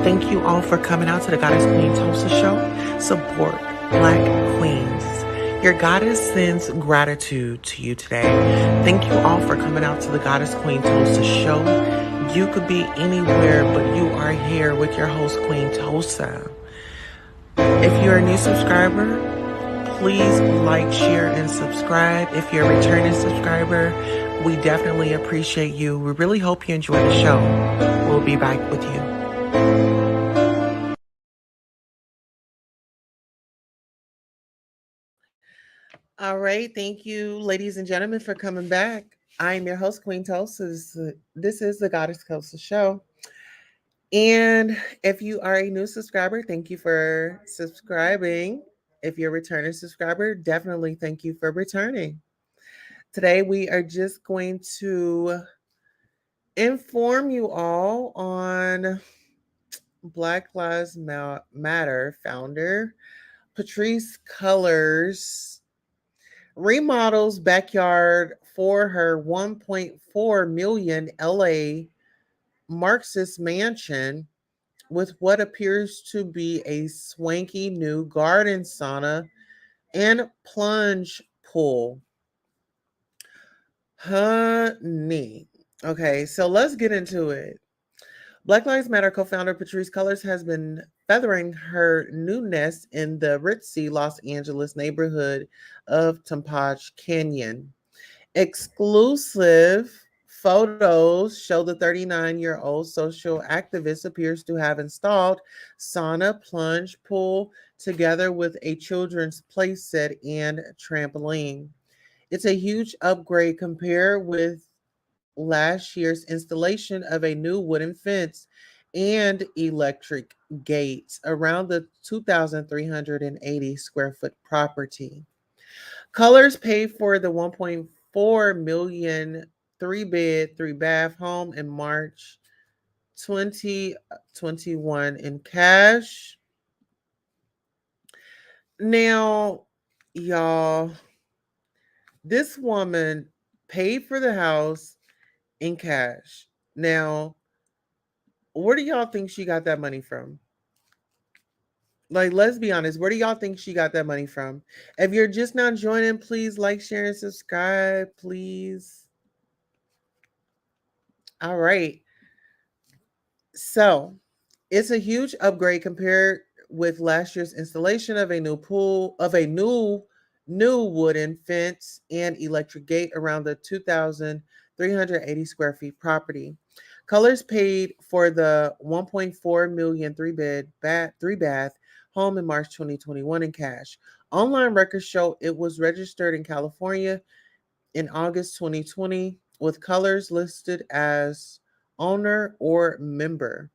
Thank you all for coming out to the Goddess Queen Tulsa show. Support Black Queens. Your goddess sends gratitude to you today. Thank you all for coming out to the Goddess Queen Tulsa show. You could be anywhere, but you are here with your host, Queen Tulsa. If you're a new subscriber, please like, share, and subscribe. If you're a returning subscriber, we definitely appreciate you. We really hope you enjoy the show. We'll be back with you. All right. Thank you, ladies and gentlemen, for coming back. I am your host, Queen Tulsa. This is the Goddess Tulsa show. And if you are a new subscriber, thank you for subscribing. If you're a returning subscriber, definitely thank you for returning. Today, we are just going to inform you all on Black Lives Matter founder Patrisse Cullors remodels backyard for her 1.4 million LA Marxist mansion with what appears to be a swanky new garden sauna and plunge pool. Honey. Okay, so let's get into it. Black Lives Matter co-founder Patrisse Cullors has been feathering her new nest in the ritzy Los Angeles neighborhood of Tampage Canyon. Exclusive photos show the 39-year-old social activist appears to have installed sauna plunge pool together with a children's play set and trampoline. It's a huge upgrade compared with last year's installation of a new wooden fence and electric gates around the 2,380 square foot property. Cullors paid for the 1.4 million three-bed, three-bath home in March 2021 in cash. Now, y'all, this woman paid for the house in cash. Now, where do y'all think she got that money from? Like, let's be honest. Where do y'all think she got that money from? If you're just now joining, please like, share, and subscribe, please. All right. So, it's a huge upgrade compared with last year's installation of a new pool, of a new wooden fence and electric gate around the 2,380 square feet property. Cullors paid for the 1.4 million three bath home in March 2021 in cash. Online records show it was registered in California in August 2020 with Cullors listed as owner or member.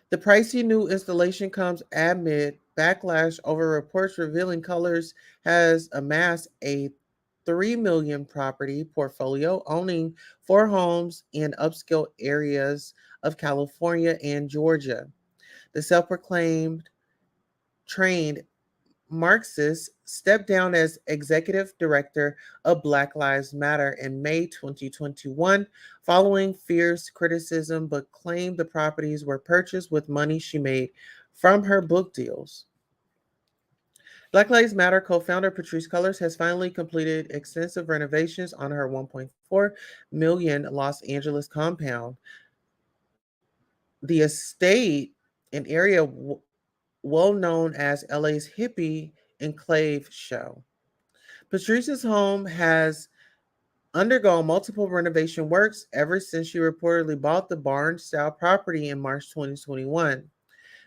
The pricey new installation comes amid backlash over reports revealing Cullors has amassed a 3 million property portfolio owning 4 homes in upscale areas of California and Georgia. The self-proclaimed trained Marxist stepped down as executive director of Black Lives Matter in May 2021 following fierce criticism, but claimed the properties were purchased with money she made from her book deals. Black Lives Matter co-founder Patrisse Cullors has finally completed extensive renovations on her 1.4 million Los Angeles compound. The estate, an area well known as LA's hippie enclave show. Patrisse's home has undergone multiple renovation works ever since she reportedly bought the barn-style property in March 2021.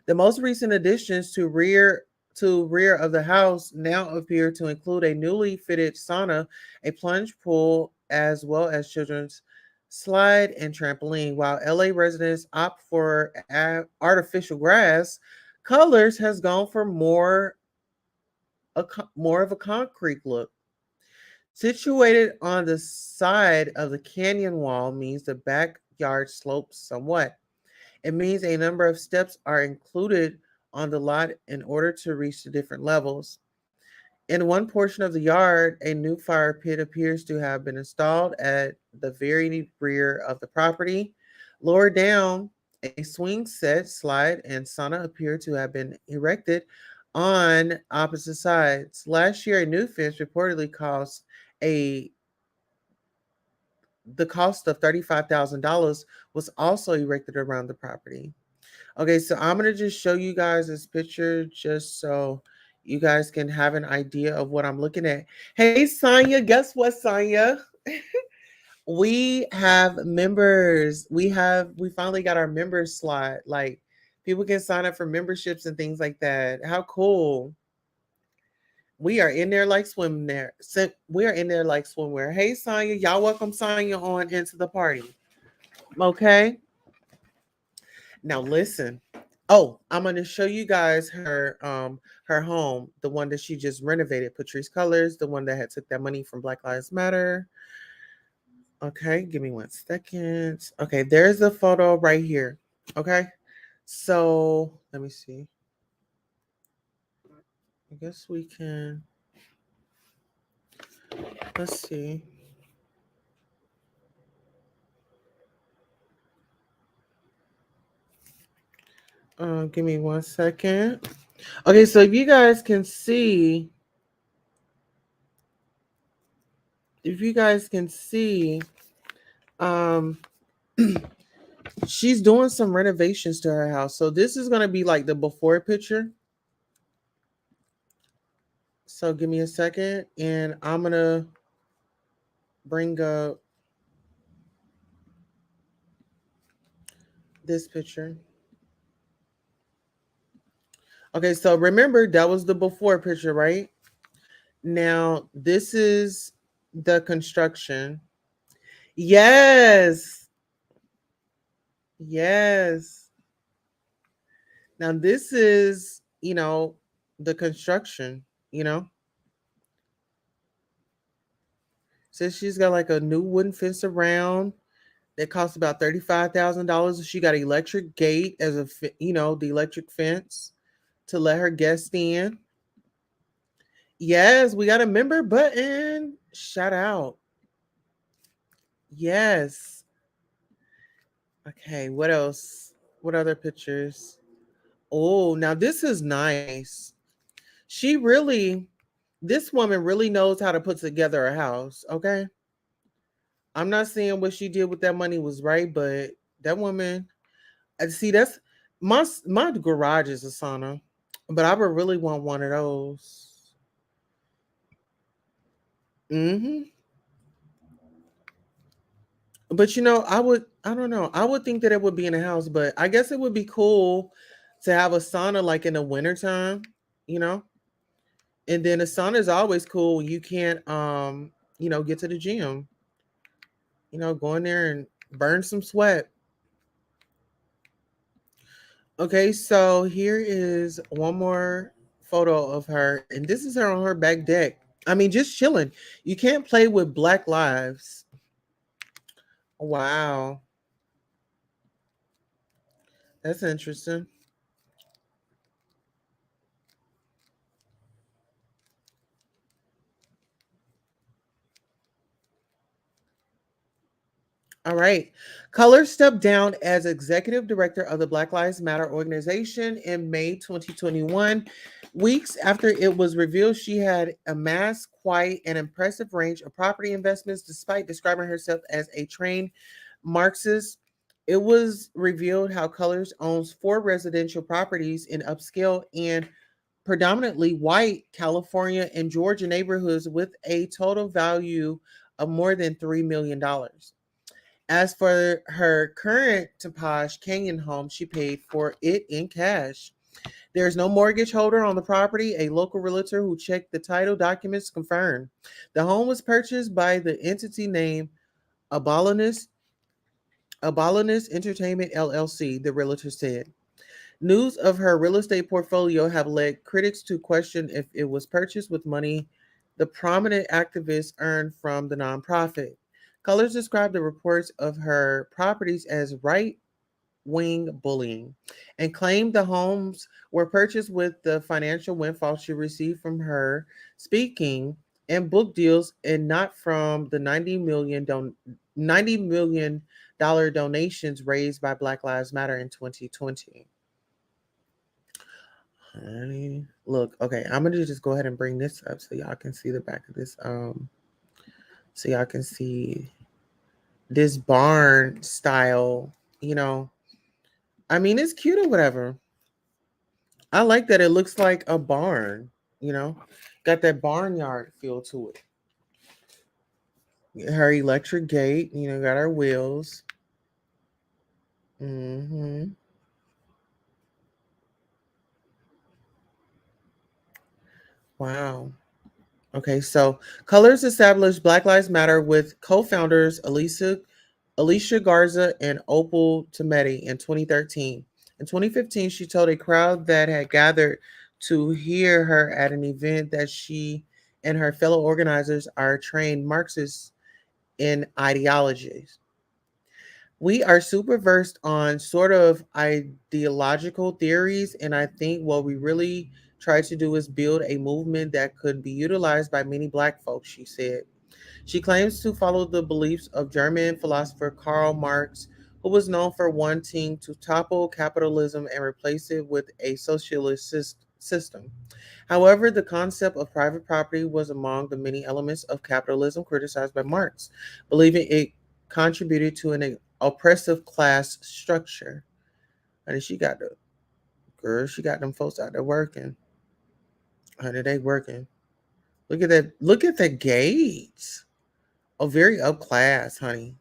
The most recent additions to rear of the house now appear to include a newly fitted sauna, a plunge pool, as well as children's slide and trampoline. While LA residents opt for artificial grass, Cullors has gone for more of a concrete look. Situated on the side of the canyon wall means the backyard slopes somewhat. It means a number of steps are included on the lot in order to reach the different levels. In one portion of the yard, a new fire pit appears to have been installed at the very rear of the property. Lower down, A swing set, slide, and sauna appear to have been erected on opposite sides. Last year, a new fence reportedly cost a the cost of $35,000 was also erected around the property. Okay, so I'm gonna just show you guys this picture just so you guys can have an idea of what I'm looking at. Hey, Sonya, guess what, Sonya? We have members. We finally got our members slot. Like people can sign up for memberships and things like that. How cool. We are in there like swim there. We are in there like swimwear. Hey Sonya, y'all welcome Sonya on into the party. Okay. Now listen. Oh, I'm gonna show you guys her home, the one that she just renovated, Patrisse Cullors, the one that had took that money from Black Lives Matter. Okay, give me 1 second. Okay, there's the photo right here. Okay, so let me see. I guess we can. Let's see. Give me 1 second. Okay, so if you guys can see, if you guys can see, um, she's doing some renovations to her house. So this is gonna be like the before picture. So give me a second, and I'm gonna bring up this picture. Okay, so remember that was the before picture, right? Now this is the construction. Yes. Yes. Now this is, the construction, you know. So she's got like a new wooden fence around that costs about $35,000. She got an electric gate as the electric fence to let her guests in. Yes, we got a member button. Shout out. Yes. Okay, what else? What other pictures? Oh, now this is nice. She really, this woman really knows how to put together a house. Okay. I'm not saying what she did with that money was right, but that woman, I see that's my garage is a sauna, but I would really want one of those. Hmm. But I don't know. I would think that it would be in a house, but I guess it would be cool to have a sauna like in the wintertime, you know? And then a sauna is always cool when you can't get to the gym, go in there and burn some sweat. Okay, so here is one more photo of her, and this is her on her back deck. I mean, just chilling. You can't play with Black lives. Wow, that's interesting. All right. Color stepped down as executive director of the Black Lives Matter organization in May 2021. Weeks after it was revealed she had amassed quite an impressive range of property investments despite describing herself as a trained Marxist. It was revealed how Colors owns 4 residential properties in upscale and predominantly white California and Georgia neighborhoods with a total value of more than $3 million. As for her current Tapaj Canyon home, she paid for it in cash. There's no mortgage holder on the property. A local realtor who checked the title documents confirmed. The home was purchased by the entity named Abolinist, Abolinist Entertainment LLC, the realtor said. News of her real estate portfolio have led critics to question if it was purchased with money the prominent activist earned from the nonprofit. Colors described the reports of her properties as right wing bullying and claimed the homes were purchased with the financial windfall she received from her speaking and book deals and not from the 90 million $90 million donations raised by Black Lives Matter in 2020. Honey, look, okay, I'm gonna just go ahead and bring this up so y'all can see the back of this. So y'all can see this barn style. You know, I mean, it's cute or whatever. I like that it looks like a barn. You know, got that barnyard feel to it. Her electric gate. You know, got her wheels. Hmm. Wow. Okay, so Cullors established Black Lives Matter with co-founders Alicia Garza and Opal Tometi in 2013. In 2015, she told a crowd that had gathered to hear her at an event that she and her fellow organizers are trained Marxists in ideologies. We are super versed on sort of ideological theories, and I think what we really try to do is build a movement that could be utilized by many Black folks, she said. She claims to follow the beliefs of German philosopher Karl Marx, who was known for wanting to topple capitalism and replace it with a socialist system. However, the concept of private property was among the many elements of capitalism criticized by Marx, believing it contributed to an oppressive class structure. And she got the girl, she got them folks out there working. Honey, they working. Look at that. Look at the gates. Oh, very up class, honey.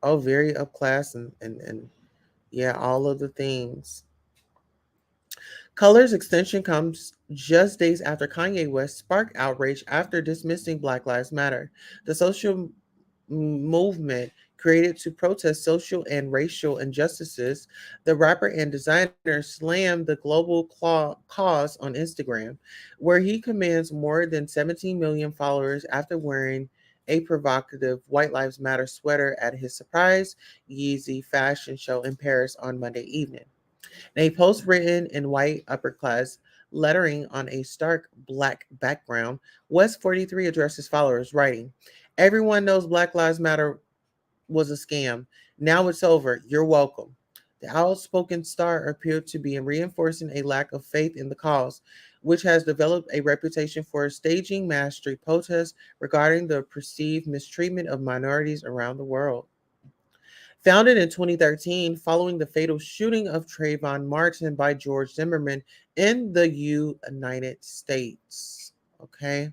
Oh, very up class and yeah, all of the things. Color's extension comes just days after Kanye West sparked outrage after dismissing Black Lives Matter, the social movement created to protest social and racial injustices. The rapper and designer slammed the global cause on Instagram, where he commands more than 17 million followers after wearing a provocative White Lives Matter sweater at his surprise Yeezy fashion show in Paris on Monday evening. In a post written in white upperclass lettering on a stark black background, West 43 addressed his followers, writing, "Everyone knows Black Lives Matter was a scam. Now it's over. You're welcome." The outspoken star appeared to be reinforcing a lack of faith in the cause, which has developed a reputation for staging mass street protests regarding the perceived mistreatment of minorities around the world. Founded in 2013 following the fatal shooting of Trayvon Martin by George Zimmerman in the United States. Okay.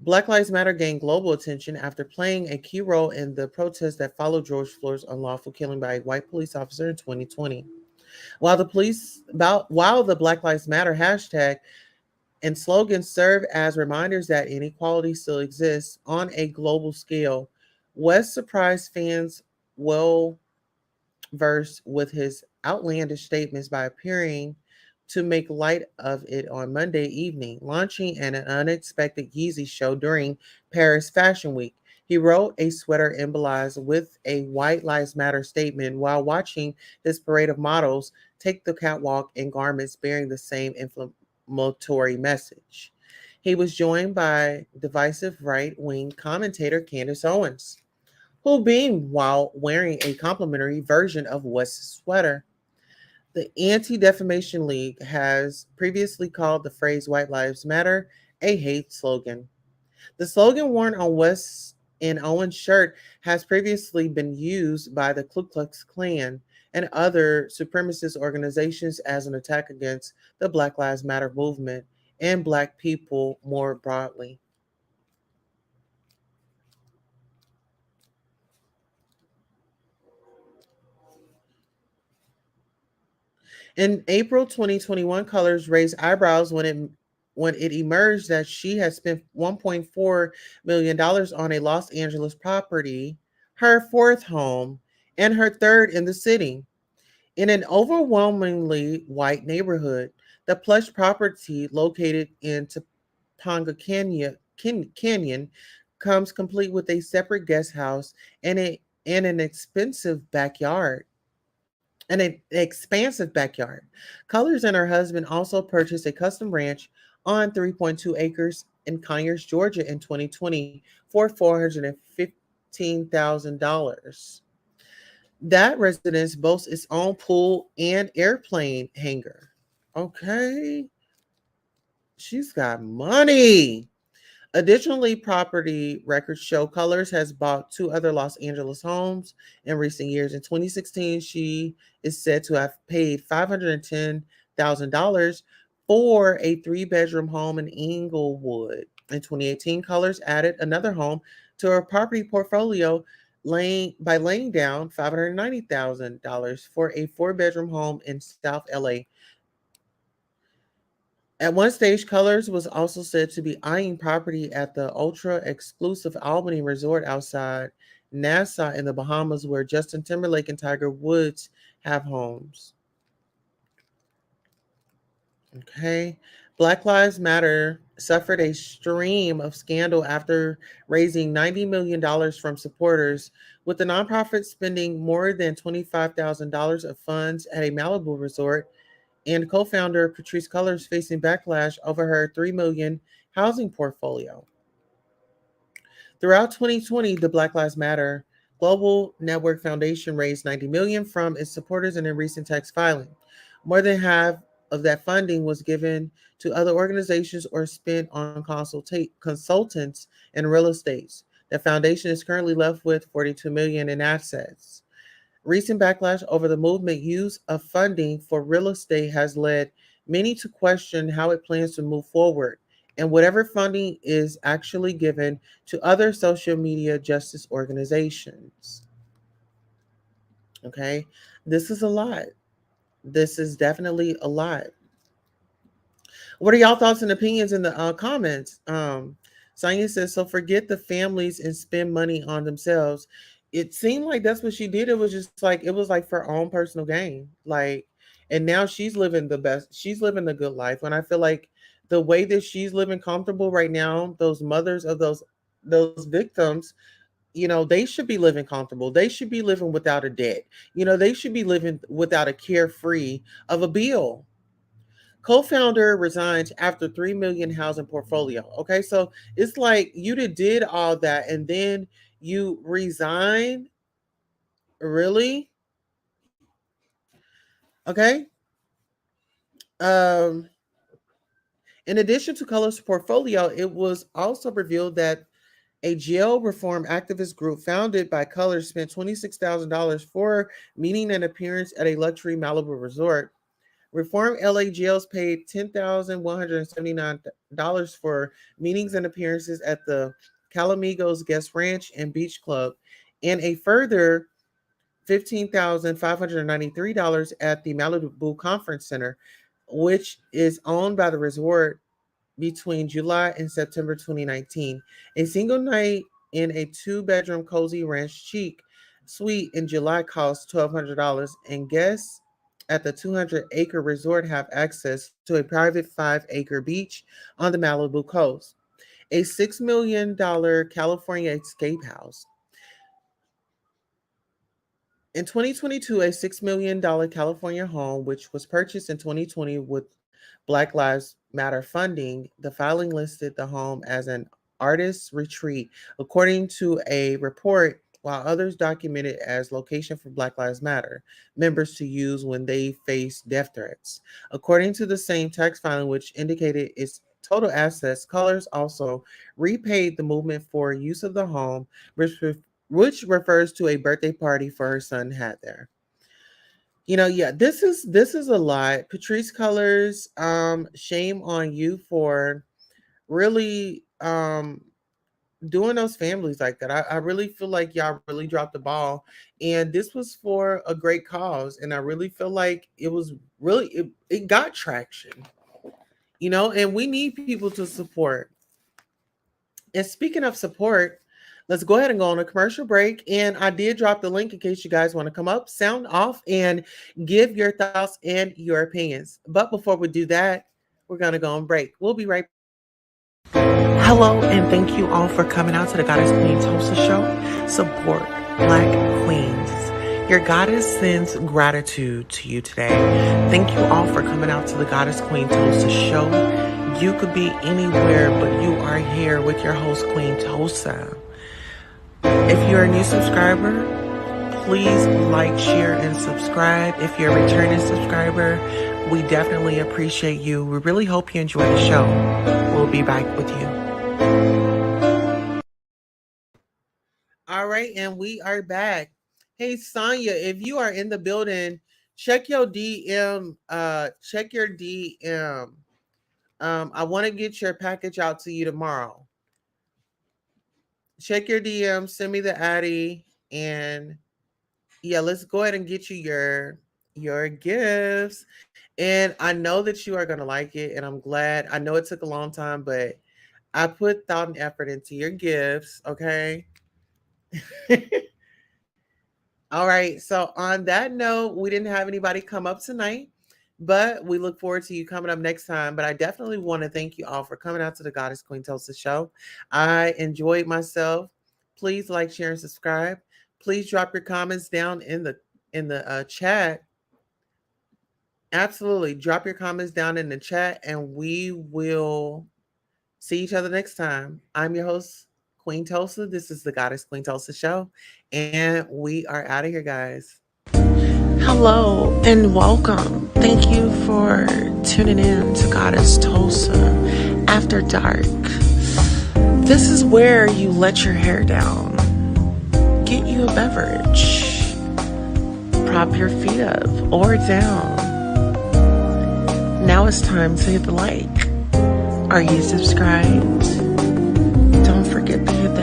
Black Lives Matter gained global attention after playing a key role in the protests that followed George Floyd's unlawful killing by a white police officer in 2020. While the Black Lives Matter hashtag and slogans serve as reminders that inequality still exists on a global scale, West surprised fans well versed with his outlandish statements by appearing to make light of it on Monday evening, launching an unexpected Yeezy show during Paris Fashion Week. He wrote a sweater emblazoned with a White Lives Matter statement while watching this parade of models take the catwalk in garments bearing the same inflammatory message. He was joined by divisive right wing commentator Candace Owens, who beamed while wearing a complimentary version of West's sweater. The Anti Defamation League has previously called the phrase White Lives Matter a hate slogan. The slogan worn on West and Owen's shirt has previously been used by the Ku Klux Klan and other supremacist organizations as an attack against the Black Lives Matter movement and Black people more broadly. In April 2021, Colors raised eyebrows when it emerged that she had spent $1.4 million dollars on a Los Angeles property, her fourth home, and her third in the city. In an overwhelmingly white neighborhood, the plush property located in Topanga Canyon comes complete with a separate guest house and an expansive backyard. Colors and her husband also purchased a custom ranch on 3.2 acres in Conyers, Georgia in 2020 for $415,000. That residence boasts its own pool and airplane hangar. Okay, she's got money. Additionally, property records show Cullors has bought two other Los Angeles homes in recent years. In 2016, she is said to have paid $510,000 for a three-bedroom home in Inglewood. In 2018, Cullors added another home to her property portfolio laying down $590,000 for a four-bedroom home in South LA. At one stage, Cullors was also said to be eyeing property at the ultra exclusive Albany Resort outside Nassau in the Bahamas, where Justin Timberlake and Tiger Woods have homes. Okay. Black Lives Matter suffered a stream of scandal after raising $90 million from supporters, with the nonprofit spending more than $25,000 of funds at a Malibu resort, and co-founder Patrisse Cullors facing backlash over her $3 million housing portfolio. Throughout 2020, the Black Lives Matter Global Network Foundation raised $90 million from its supporters in a recent tax filing. More than half of that funding was given to other organizations or spent on consultants and real estate. The foundation is currently left with $42 million in assets. Recent backlash over the movement use of funding for real estate has led many to question how it plans to move forward, and whatever funding is actually given to other social media justice organizations. Okay, this is a lot. This is definitely a lot. What are y'all thoughts and opinions in the comments? Sonia says, so forget the families and spend money on themselves. It seemed like that's what she did. It was just like, it was like for her own personal gain. Like, and now she's living the best. She's living the good life. And I feel like the way that she's living comfortable right now, those mothers of those victims, they should be living comfortable. They should be living without a debt. They should be living without a carefree of a bill. Co-founder resigns after 3 million housing portfolio. Okay, so it's like you did all that and then you resign. Really? Okay. Um, in addition to Cullors' portfolio, it was also revealed that a jail reform activist group founded by Cullors spent $26,000 for meeting and appearance at a luxury Malibu resort. Reform LA jails paid $10,179 for meetings and appearances at the Calamigos Guest Ranch and Beach Club, and a further $15,593 at the Malibu Conference Center, which is owned by the resort between July and September 2019. A single night in a two-bedroom cozy ranch chic suite in July cost $1,200, and guests at the 200-acre resort have access to a private 5-acre beach on the Malibu coast. A $6 million California escape house. In 2022, a $6 million California home, which was purchased in 2020 with Black Lives Matter funding, the filing listed the home as an artist's retreat, according to a report, while others documented as location for Black Lives Matter members to use when they face death threats. According to the same tax filing, which indicated its total assets, Cullors also repaid the movement for use of the home, which refers to a birthday party for her son had there. Yeah, this is a lot. Patrisse Cullors, shame on you for really doing those families like that. I really feel like y'all really dropped the ball, and this was for a great cause, and I really feel like it was really it got traction, and we need people to support. And speaking of support, let's go ahead and go on a commercial break. And I did drop the link in case you guys want to come up, sound off, and give your thoughts and your opinions. But before we do that, we're going to go on break. We'll be right back. Hello, and thank you all for coming out to the Goddess Queen Tulsa Show. Support Black Queens. Your goddess sends gratitude to you today. Thank you all for coming out to the Goddess Queen Tulsa Show. You could be anywhere, but you are here with your host, Queen Tosa. If you're a new subscriber, please like, share, and subscribe. If you're a returning subscriber, we definitely appreciate you. We really hope you enjoy the show. We'll be back with you. All right, and we are back. Hey, Sonia, if you are in the building, check your DM. Check your DM. I want to get your package out to you tomorrow. Check your DM, send me the Addy, and yeah, let's go ahead and get you your gifts. And I know that you are going to like it, and I'm glad. I know it took a long time, but I put thought and effort into your gifts, okay? All right, so on that note, we didn't have anybody come up tonight, but we look forward to you coming up next time. But I definitely want to thank you all for coming out to the Goddess Queen Tosa show. I enjoyed myself. Please like, share, and subscribe. Please drop your comments down in the chat. Absolutely. Drop your comments down in the chat, and we will see each other next time. I'm your host, Queen Tosa. This is the Goddess Queen Tosa show, and we are out of here, guys. Hello and welcome. Thank you for tuning in to Goddess Tosa After Dark. This is where you let your hair down, get you a beverage, prop your feet up or down. Now it's time to hit the like. Are you subscribed? Don't forget to hit the